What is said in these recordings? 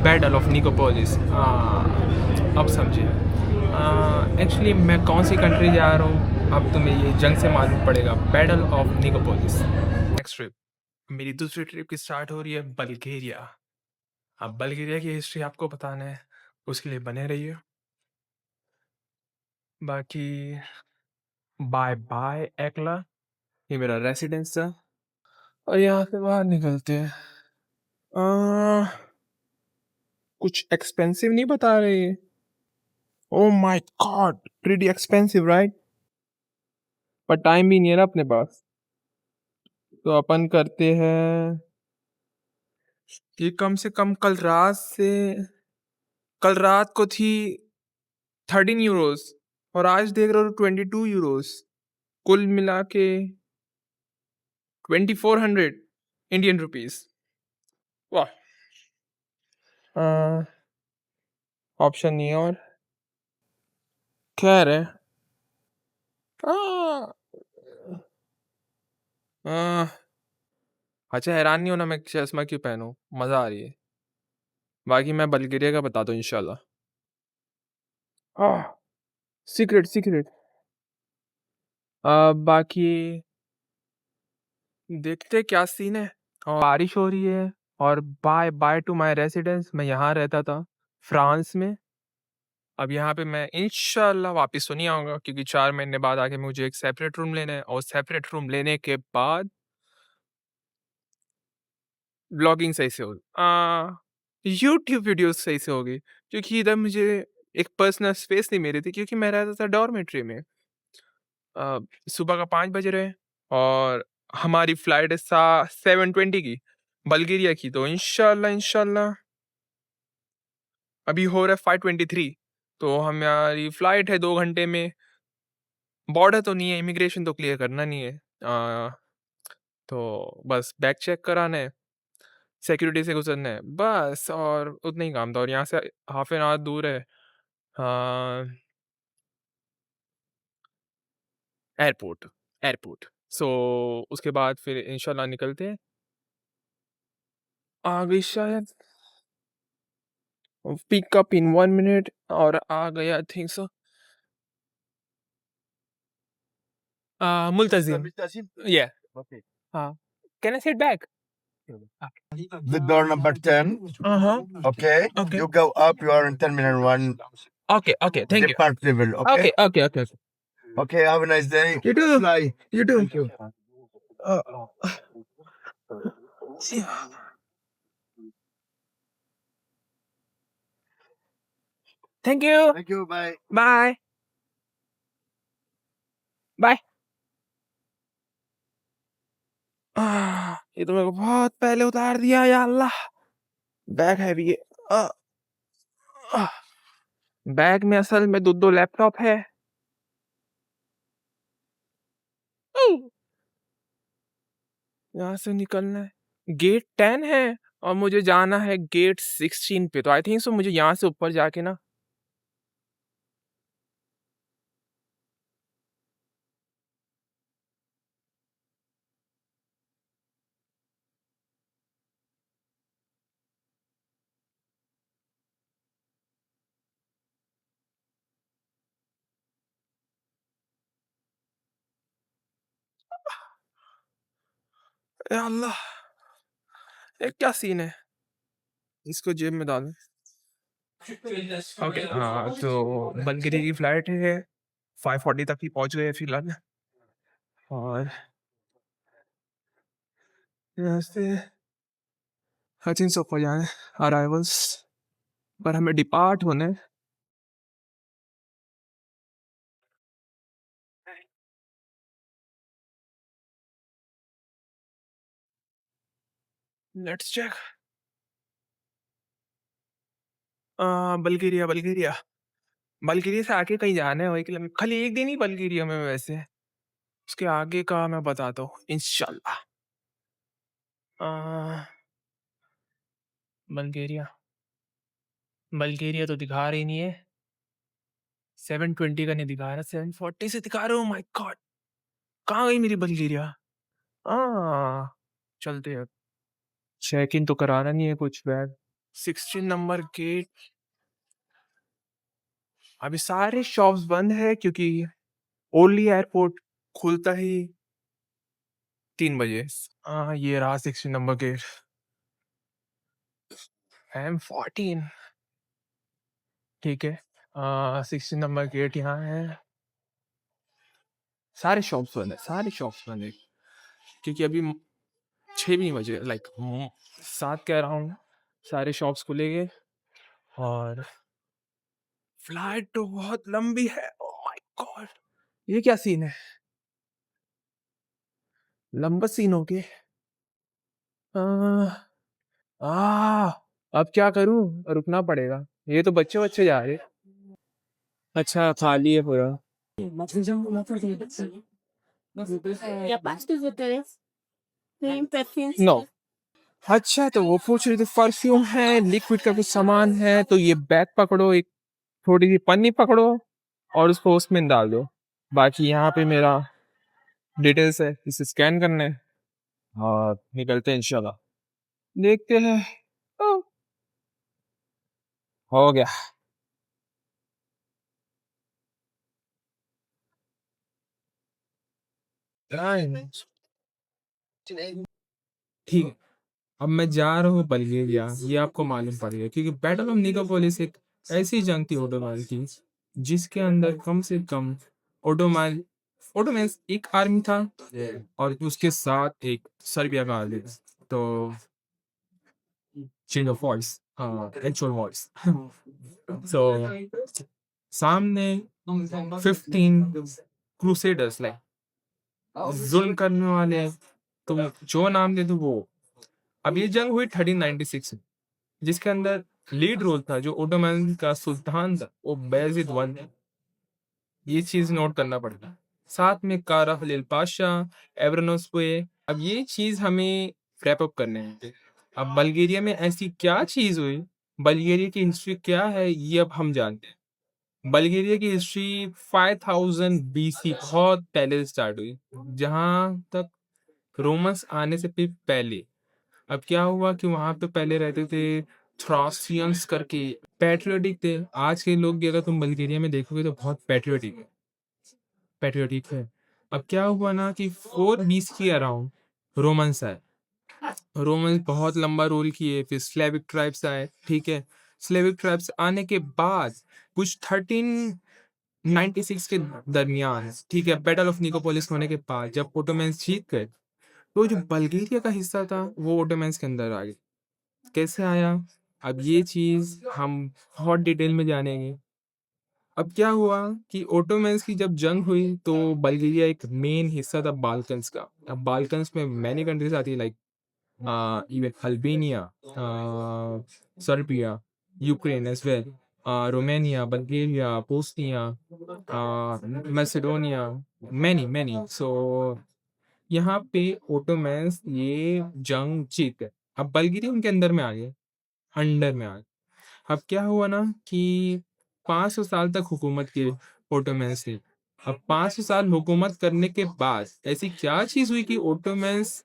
Battle of निकोपोलिस। अब समझे। Actually मैं कौन सी कंट्री जा रहा हूँ अब तुम्हें ये जंग से मालूम पड़ेगा। Battle of Nicopolis. Next trip, मेरी दूसरी ट्रिप की स्टार्ट हो रही है बल्गेरिया। अब बल्गेरिया की हिस्ट्री आपको बताना है, उसके लिए बने रहिए। बाकी बाय बाय एकला, ये मेरा रेसिडेंस था और यहाँ से बाहर निकलते हैं। कुछ एक्सपेंसिव नहीं बता रहे ये। Oh my God, pretty expensive right. पर टाइम भी नहीं है ना अपने पास, तो अपन करते हैं ये कम से कम कल रात को थी 13 यूरोस और आज देख रहे हो 22 यूरोस, कुल मिला के 2400 इंडियन रुपीस। वाह। ऑप्शन नहीं है और खैर है। आ, आ, अच्छा हैरान नहीं होना मैं चश्मा क्यों पहनूं, मज़ा आ रही है। बाकी मैं बल्गेरिया का बता दूं इंशाल्लाह। Secret secret. बाकी देखते क्या सीन है। और बारिश हो रही है और bye bye to my residence. मैं यहाँ रहता था फ्रांस में, अब यहाँ पे मैं इंशाल्लाह वापस तो नहीं आऊँगा क्योंकि 4 महीने बाद आके मुझे एक सेपरेट रूम लेना है और सेपरेट रूम लेने के बाद ब्लॉगिंग सही से होगी, यूट्यूब वीडियोस सही से होगी, क्योंकि इधर मुझे एक पर्सनल स्पेस नहीं मिल रही थी क्योंकि मैं रहता था डॉर्मेट्री में। सुबह का 5 बज रहे हैं और हमारी फ्लाइट है 7:20 की बल्गेरिया की, तो इंशाल्लाह इंशाल्लाह अभी हो रहा है 5:23, तो हमारी फ्लाइट है 2 घंटे में। बॉर्डर तो नहीं है, इमिग्रेशन तो क्लियर करना नहीं है, तो बस बैग चेक कराना है, सिक्योरिटी से गुजरना है बस, और उतना ही काम था। और यहाँ से हाफ एन आवर दूर है एयरपोर्ट एयरपोर्ट। सो उसके बाद फिर इंशाल्लाह निकलते हैं। आ गई शायद, पिक अप इन 1 मिनट और आ गया आई थिंक सो। मुल्तजिम, yeah. Okay. Can I sit back? The door number 10. Uh-huh. Okay. Okay. You go up, you are in Terminal 1 Okay, thank you. depart level. Okay. Okay. Okay. Have a nice day. You too. Fly. You too. Thank you. Uh, Thank you. Thank you. Bye. Bye. Bye. ये तो मेरे को बहुत पहले उतार दिया या अल्लाह। Bag heavy है। बैग में असल में दो लैपटॉप है। यहाँ से निकलना है, गेट 10 है और मुझे जाना है गेट 16 पे, तो आई थिंक सो मुझे यहाँ से ऊपर जाके ना या अल्लाह, ये क्या सीन है, इसको जेब में डाल। ओके, तो बल्गेरिया की फ्लाइट है 5:40 तक ही पहुंच गए फिलहाल। और यहाँ से आई थिंक सो हो जाए अराइवल्स, पर हमें डिपार्ट होने। Let's check. Bulgaria Bulgaria Bulgaria से आगे कहीं जाना है, वही के लिए खाली एक दिन ही बल्गेरिया में वैसे, उसके आगे का मैं बताता हूँ इंशाल्लाह। बल्गेरिया बल्गेरिया तो दिखा रही नहीं है, 7:20 का नहीं दिखा रहा, 7:40 से दिखा रहा हूँ। माय गॉड, कहाँ गई मेरी बल्गेरिया। चलते हैं, चेक इन तो कराना नहीं है कुछ बैग, 16 नंबर गेट, अभी सारे शॉप्स बंद है क्योंकि ओनली एयरपोर्ट खुलता ही 3 बजे। ये रहा 16 नंबर गेट। M14, ठीक है। 16 नंबर गेट यहाँ है। सारे शॉप्स बंद है, सारे शॉप्स बंद है क्योंकि अभी 6 भी नहीं बजे, लाइक 7 कह रहा हूँ। सारे शॉप्स खुलेंगे और फ्लाइट तो बहुत लंबी है। ओह माय गॉड, ये क्या सीन है, लंबा सीन हो गया। आ, अब क्या करूं, रुकना पड़ेगा। ये तो बच्चे बच्चे जा रहे। अच्छा खाली है पूरा। नो, अच्छा तो वो पूछ रही थी परफ्यूम है, लिक्विड का कुछ सामान है, तो ये बैग पकड़ो, एक थोड़ी सी पन्नी पकड़ो और उसको उसमें डाल दो। बाकी यहाँ पे मेरा डिटेल्स है, इसे स्कैन करना है और निकलते हैं इंशाल्लाह। देखते हैं। ओ, हो गया। ठीक है, अब मैं जा रहा हूँ बल्गेरिया, ये आपको मालूम पड़ेगा क्योंकि बैटल ऑफ निकोपोलिस एक ऐसी जंग थी ओटोमान की जिसके अंदर कम से कम ओटोमान ओटोमैन एक आर्मी था और उसके साथ एक सर्बिया का आर्मी था। तो चेंज ऑफ वॉइस, हाँ एक्चुअल वॉइस। सो सामने 15 क्रूसेडर्स, लाइक जुल्म करने वाले, तो जो नाम दे दो वो। अब ये जंग हुई 1396 में, जिसके अंदर लीड रोल था जो ओटोमन का सुल्तान था, वो बैजिद वन। ये चीज नोट करना पड़ेगा। साथ में कारा खलील पाशा, एवरनोस्वे। अब ये चीज हमें रैप अप करने हैं। अब बल्गेरिया में ऐसी क्या चीज हुई, बल्गेरिया की हिस्ट्री क्या है, ये अब हम जानते हैं। बल्गेरिया की हिस्ट्री 5000 बीसी, बहुत पहले से स्टार्ट हुई, जहां तक रोमन्स आने से भी पहले। अब क्या हुआ कि वहां पे पहले रहते थे थ्रासियंस करके, पैट्रियोटिक थे। आज के लोग भी अगर तुम बल्गेरिया में देखोगे तो बहुत पैट्रियोटिक है। अब क्या हुआ ना कि 4 बीस के अराउंड रोमन्स आए। रोमन्स बहुत लंबा रूल किए, फिर स्लेविक ट्राइब्स आए, ठीक है। स्लेविक ट्राइब्स आने के बाद कुछ 1396 के दरमियान, ठीक है, बैटल ऑफ निकोपोलिस होने के बाद जब ओटोमन्स जीत गए, तो जो बल्गेरिया का हिस्सा था वो ओटोमन्स के अंदर आ गया। कैसे आया, अब ये चीज हम बहुत डिटेल में जानेंगे। अब क्या हुआ कि ओटोमन्स की जब जंग हुई तो बल्गेरिया एक मेन हिस्सा था बाल्कन्स का। अब बाल्कन्स में मैनी कंट्रीज आती है, like even Albania, Serbia, Ukraine as well, Romania, Bulgaria, Bosnia, Macedonia, many many. So यहाँ पे ओटोमन्स ये जंग जीत गए। अब बल्गेरिया उनके अंदर में आ गए, अंडर में आ गए। अब क्या हुआ ना कि 500 साल तक हुकूमत की ओटोमन्स ने। अब 500 साल हुकूमत करने के बाद ऐसी क्या चीज हुई कि ओटोमन्स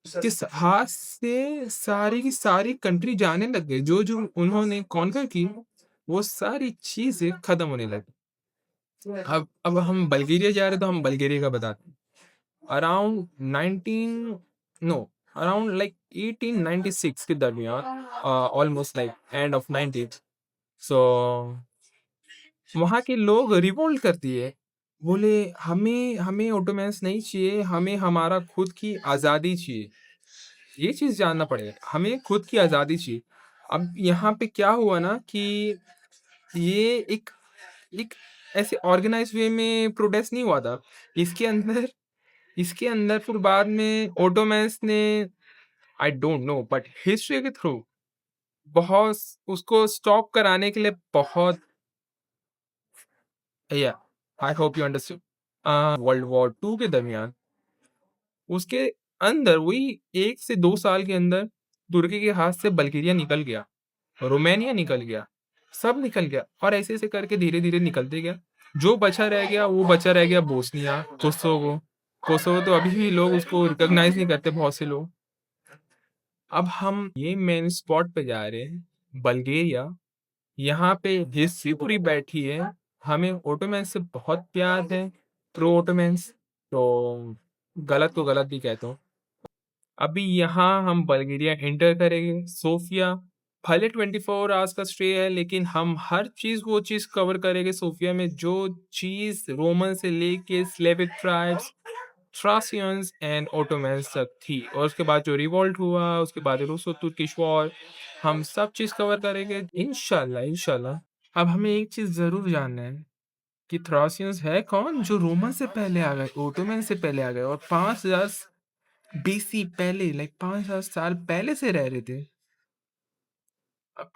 के हाथ से सारी की सारी कंट्री जाने लग गए, जो जो उन्होंने कॉन्कर की वो सारी चीजें खत्म होने लगी। अब हम बल्गेरिया जा रहे तो हम बल्गेरिया का बताते हैं। अराउंड 19 नो अराउंड लाइक 1896 के दरमियान, almost like end of 90th। सो वहाँ के लोग रिवोल्ट करती है, बोले हमें हमें ओटोमैन्स नहीं चाहिए, हमें हमारा खुद की आज़ादी चाहिए। ये चीज़ जानना पड़ेगा, हमें खुद की आज़ादी चाहिए। अब यहाँ पे क्या हुआ ना कि ये एक एक ऐसे ऑर्गेनाइज वे में प्रोटेस्ट नहीं हुआ था। इसके अंदर इसके अंदर फिर बाद में ओटोमैन्स ने, I don't know, but history के थ्रू बहुत उसको स्टॉप कराने के लिए बहुत, या I hope you understood, world war two के दरमियान उसके अंदर वही 1 से 2 साल के अंदर तुर्की के हाथ से बल्गेरिया निकल गया, रोमानिया निकल गया, सब निकल गया और ऐसे ऐसे करके धीरे धीरे निकलते गया। जो बचा रह गया वो बचा रह गया बोस्निया, कोसोवो। कोसोवो तो अभी भी लोग उसको रिकॉग्नाइज नहीं करते, बहुत से लोग। अब हम ये मेन स्पॉट पे जा रहे हैं, बल्गेरिया। यहाँ पे हिस्ट्री पूरी बैठी है। हमें ओटोमैन से बहुत प्यार है, प्रो ओटोमैन्स। तो गलत को गलत भी कहता हूँ। अभी यहाँ हम बल्गेरिया एंटर करेंगे, सोफिया। भले 24 आवर्स का स्टे है, लेकिन हम हर चीज़ वो चीज़ कवर करेंगे सोफिया में, जो चीज़ रोमन से लेके स्लेविक ट्राइब्स, थ्रासियंस एंड ओटोमन्स तक थी। और उसके बाद जो रिवॉल्ट हुआ, उसके बाद रूसो तुर्किश वॉर, हम सब चीज़ कवर करेंगे इंशाल्लाह, इंशाल्लाह। अब हमें एक चीज़ ज़रूर जानना है कि थ्रासियंस है कौन? जो रोमन से पहले आ गए, ओटोमन से पहले आ गए और 5000 बीसी पहले, लाइक 5000 साल पहले से रह रहे थे। अब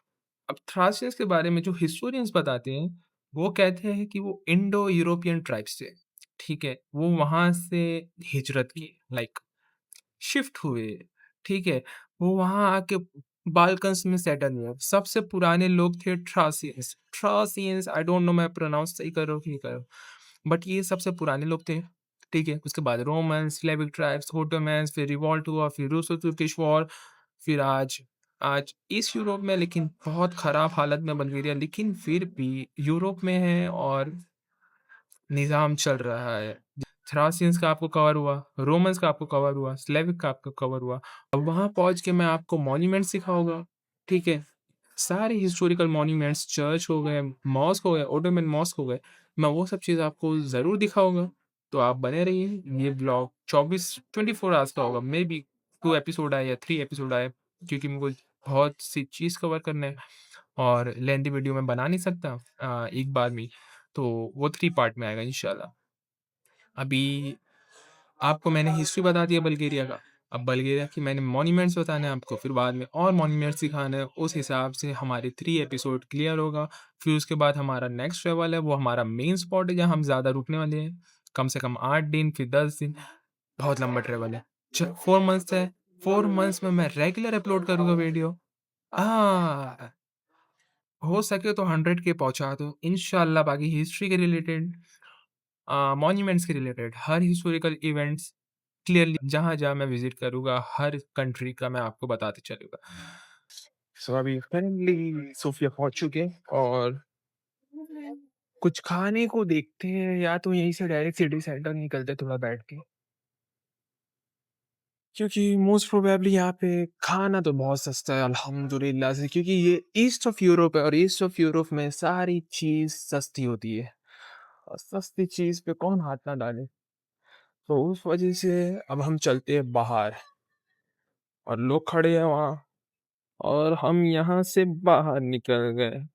अब थ्रासियंस के बारे में जो हिस्टोरियंस बताते हैं, वो कहते हैं कि वो इंडो यूरोपियन ट्राइब्स थे, ठीक है? वो वहाँ से हिजरत की, लाइक शिफ्ट हुए, ठीक है? वो वहाँ आके बाल्कन्स में सेटल हुए। सबसे पुराने लोग थे थ्रासियंस। थ्रासियंस, आई डोंट नो मैं प्रोनाउंस सही कर रहा हूँ कि नहीं कर रहा हूँ, बट ये सबसे पुराने लोग थे, ठीक है? उसके बाद रोमन्स, स्लेविक ट्राइब्स, ottomans, फिर रिवॉल्ट हुआ, फिर रूसो-तुर्किश वॉर, फिर आज आज ईस्ट यूरोप में, लेकिन बहुत खराब हालत में बल्गेरिया, लेकिन फिर भी यूरोप में है और निज़ाम चल रहा है। थ्रासियंस का आपको कवर हुआ, रोमन्स का आपको कवर हुआ, स्लेविक का आपको कवर हुआ। अब वहाँ पहुँच के मैं आपको मॉन्यूमेंट्स दिखाऊँगा, ठीक है? सारे हिस्टोरिकल मॉन्यूमेंट्स, चर्च हो गए, मॉस्क हो गए, ओटोमन मॉस्क हो गए, मैं वो सब चीज़ आपको ज़रूर दिखाऊँगा। तो आप बने रहिए, ये ब्लॉग 24 आवर्स का होगा, मेबी 2 एपिसोड आए या 3 एपिसोड आए, क्योंकि मेरे को बहुत सी चीज़ कवर करना है और लेंथी वीडियो मैं बना नहीं सकता एक बार में ही, तो वो 3 पार्ट में आएगा इंशाल्लाह। अभी आपको मैंने हिस्ट्री बता दिया बल्गेरिया का, अब बल्गेरिया की मैंने मॉन्यूमेंट्स बताने हैं आपको, फिर बाद में और मॉन्यूमेंट्स दिखाने हैं, उस हिसाब से हमारे 3 एपिसोड क्लियर होगा। फिर उसके बाद हमारा नेक्स्ट ट्रैवल है, वो हमारा मेन स्पॉट है, जहाँ हम ज़्यादा रुकने वाले हैं, कम से कम 8 दिन, फिर 10 दिन, बहुत लंबा ट्रैवल है। 4 मंथ्स है, 4 मंथ्स में मैं रेगुलर अपलोड करूँगा वीडियो। हो सके तो 100 के पहुँचा दो, इंशाल्लाह। बाकी हिस्ट्री के रिलेटेड, मॉन्यूमेंट्स के रिलेटेड, हर हिस्टोरिकल इवेंट्स क्लियरली जहाँ-जहाँ मैं विज़िट करूँगा, हर कंट्री का मैं आपको बताते चलूँगा। सो अभी फाइनली सोफिया पहुँच चुके हैं और कुछ खाने को देखते हैं, या तो यहीं से डायरेक्ट सिटी सेंटर निकलते थोड़ा बैठ के। क्योंकि मोस्ट प्रोबेबली यहाँ पे खाना तो बहुत सस्ता है अल्हम्दुलिल्लाह से, क्योंकि ये ईस्ट ऑफ यूरोप है और ईस्ट ऑफ यूरोप में सारी चीज़ सस्ती होती है और सस्ती चीज़ पे कौन हाथ ना डाले। तो उस वजह से अब हम चलते हैं बाहर और लोग खड़े हैं वहाँ और हम यहाँ से बाहर निकल गए।